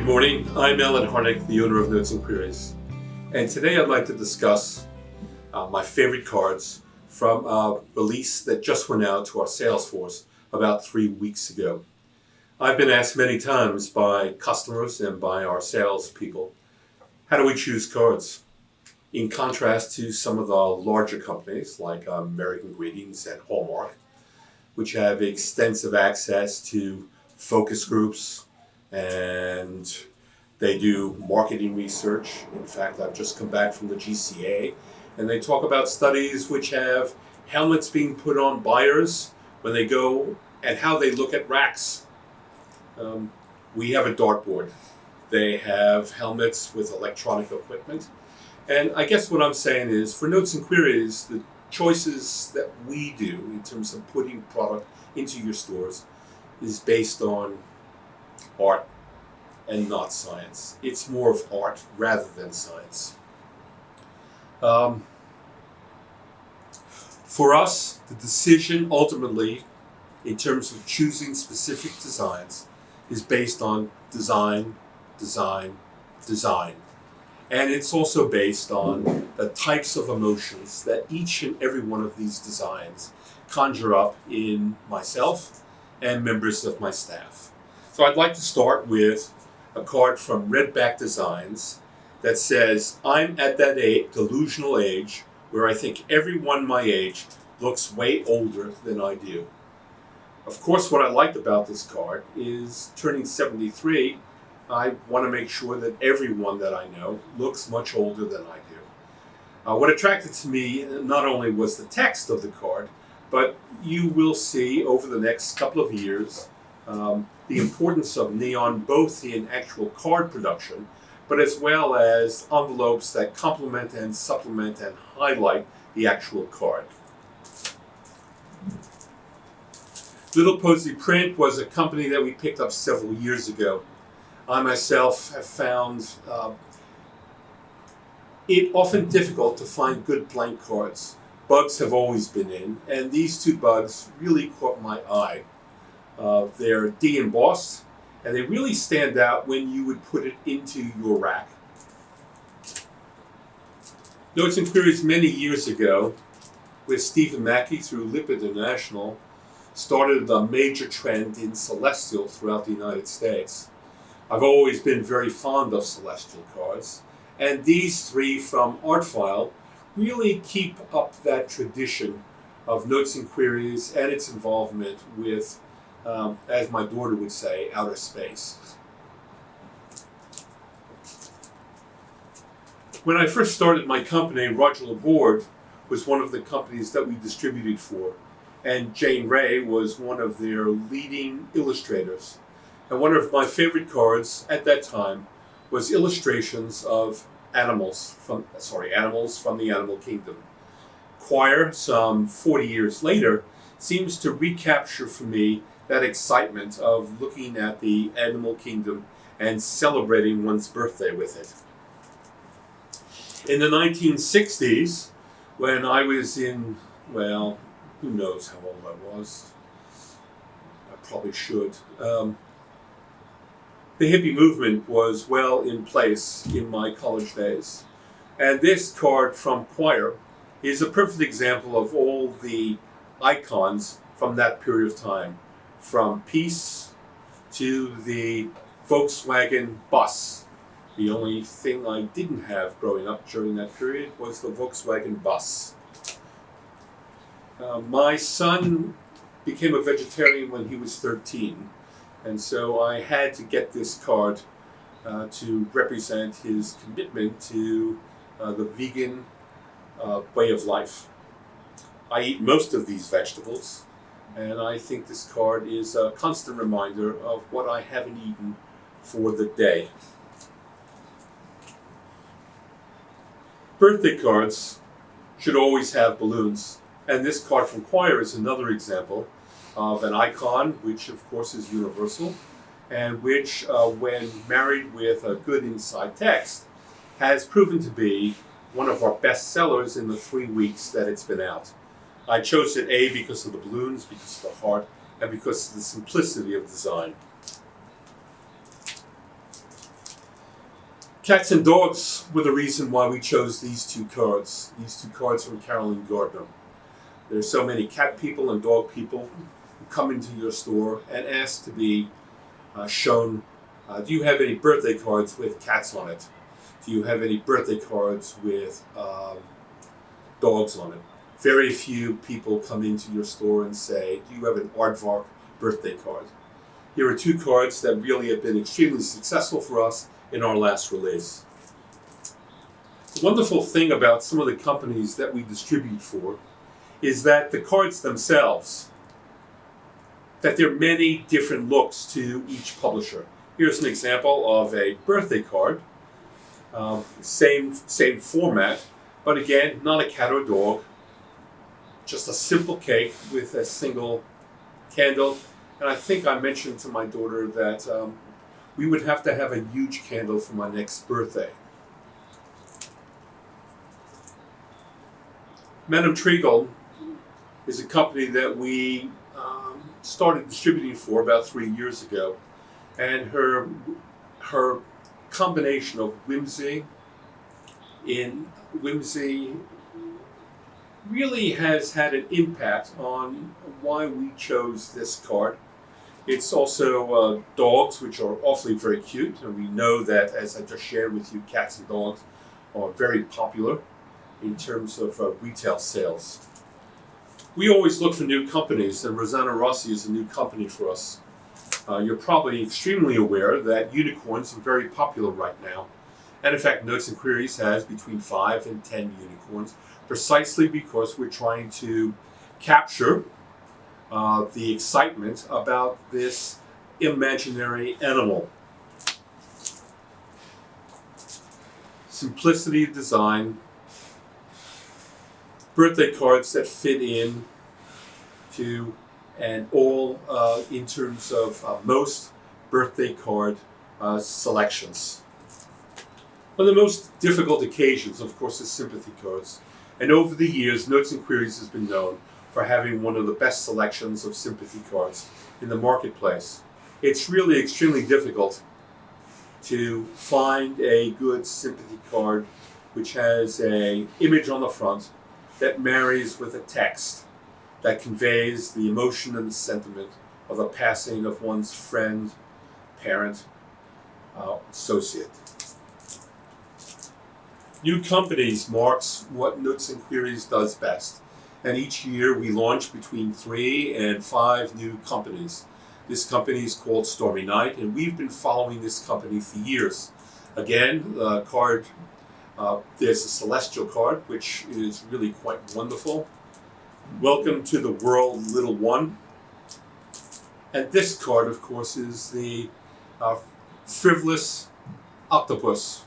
morning, I'm Alan Harnick, the owner of Notes and Queries, and today I'd like to discuss my favorite cards from a release that just went out to our sales force about 3 weeks ago. I've been asked many times by customers and by our salespeople, how do we choose cards? In contrast to some of the larger companies like American Greetings and Hallmark, which have extensive access to focus groups, and they do marketing research. In fact, I've just come back from the GCA, and they talk about studies which have helmets being put on buyers when they go and how they look at racks. We have a dartboard. They have helmets with electronic equipment. And I guess what I'm saying is, for Notes and Queries, the choices that we do in terms of putting product into your stores is based on art and not science. It's more of art rather than science. For us, the decision ultimately, in terms of choosing specific designs, is based on design, design, design. And it's also based on the types of emotions that each and every one of these designs conjure up in myself and members of my staff. So I'd like to start with a card from Redback Designs that says, I'm at that delusional age where I think everyone my age looks way older than I do. Of course, what I liked about this card is turning 73, I want to make sure that everyone that I know looks much older than I do. What attracted to me not only was the text of the card, but you will see over the next couple of years the importance of neon both in actual card production, but as well as envelopes that complement and supplement and highlight the actual card. Little Posy Print was a company that we picked up several years ago. I myself have found it often difficult to find good blank cards. Bugs have always been in, and these two bugs really caught my eye. They're de-embossed, and they really stand out when you would put it into your rack. Notes and Queries many years ago, with Stephen Mackey through Lip International, started a major trend in Celestial throughout the United States. I've always been very fond of Celestial cards, and these three from Artfile really keep up that tradition of Notes and Queries and its involvement with, as my daughter would say, outer space. When I first started my company, Roger Laborde was one of the companies that we distributed for, and Jane Ray was one of their leading illustrators. And one of my favorite cards at that time was illustrations of animals from the animal kingdom. Quire, some 40 years later, seems to recapture for me that excitement of looking at the animal kingdom and celebrating one's birthday with it. In the 1960s, when I was in, well, who knows how old I was? I probably should. The hippie movement was well in place in my college days. And this card from Quire is a perfect example of all the icons from that period of time, from Peace to the Volkswagen bus. The only thing I didn't have growing up during that period was the Volkswagen bus. My son became a vegetarian when he was 13. And so I had to get this card to represent his commitment to the vegan way of life. I eat most of these vegetables, and I think this card is a constant reminder of what I haven't eaten for the day. Birthday cards should always have balloons, and this card from Quire is another example of an icon, which of course is universal, and which, when married with a good inside text, has proven to be one of our best sellers in the 3 weeks that it's been out. I chose it A, because of the balloons, because of the heart, and because of the simplicity of design. Cats and dogs were the reason why we chose these two cards. These two cards from Carolyn Gardner. There's so many cat people and dog people who come into your store and ask to be shown, do you have any birthday cards with cats on it? Do you have any birthday cards with dogs on it? Very few people come into your store and say, do you have an Aardvark birthday card? Here are two cards that really have been extremely successful for us in our last release. The wonderful thing about some of the companies that we distribute for is that the cards themselves, that there are many different looks to each publisher. Here's an example of a birthday card, same format, but again, not a cat or dog, just a simple cake with a single candle. And I think I mentioned to my daughter that we would have to have a huge candle for my next birthday. Madame Treagle is a company that we started distributing for about 3 years ago. And her combination of whimsy really has had an impact on why we chose this card. It's also dogs, which are awfully very cute, and we know that, as I just shared with you, cats and dogs are very popular in terms of retail sales. We always look for new companies, and Rosanna Rossi is a new company for us. You're probably extremely aware that unicorns are very popular right now. And in fact, Notes and Queries has between 5 and 10 unicorns, precisely because we're trying to capture the excitement about this imaginary animal. Simplicity of design, birthday cards that fit in to, and all in terms of most birthday card selections. One of the most difficult occasions, of course, is sympathy cards. And over the years, Notes and Queries has been known for having one of the best selections of sympathy cards in the marketplace. It's really extremely difficult to find a good sympathy card which has an image on the front that marries with a text that conveys the emotion and the sentiment of the passing of one's friend, parent, associate. New companies marks what Notes and Queries does best. And each year we launch between 3 and 5 new companies. This company is called Stormy Night, and we've been following this company for years. Again, the card, there's a Celestial card, which is really quite wonderful. Welcome to the world, little one. And this card, of course, is the frivolous octopus.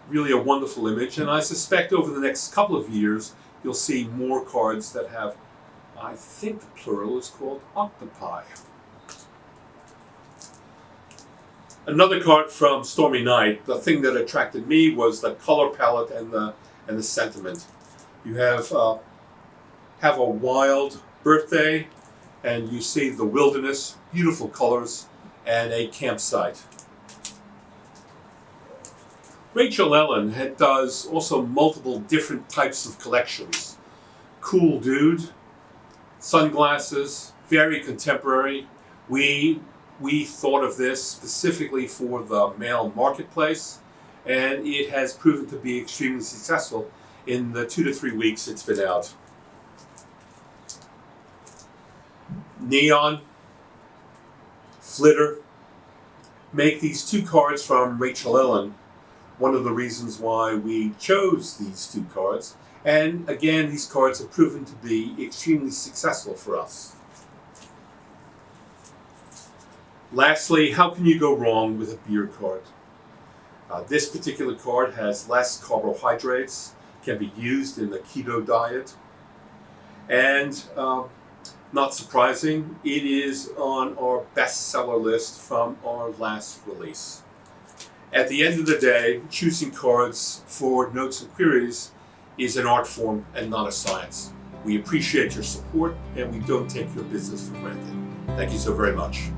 Really a wonderful image, and I suspect over the next couple of years you'll see more cards that have, I think the plural is called octopi. Another card from Stormy Night, the thing that attracted me was the color palette and the sentiment. You have a wild birthday, and you see the wilderness, beautiful colors, and a campsite. Rachel Ellen does also multiple different types of collections. Cool dude, sunglasses, very contemporary. We thought of this specifically for the male marketplace, and it has proven to be extremely successful in the 2 to 3 weeks it's been out. Neon, Flitter, make these two cards from Rachel Ellen one of the reasons why we chose these two cards. And again, these cards have proven to be extremely successful for us. Lastly, how can you go wrong with a beer card? This particular card has less carbohydrates, can be used in the keto diet, and not surprising, it is on our bestseller list from our last release. At the end of the day, choosing cards for Notes and Queries is an art form and not a science. We appreciate your support, and we don't take your business for granted. Thank you so very much.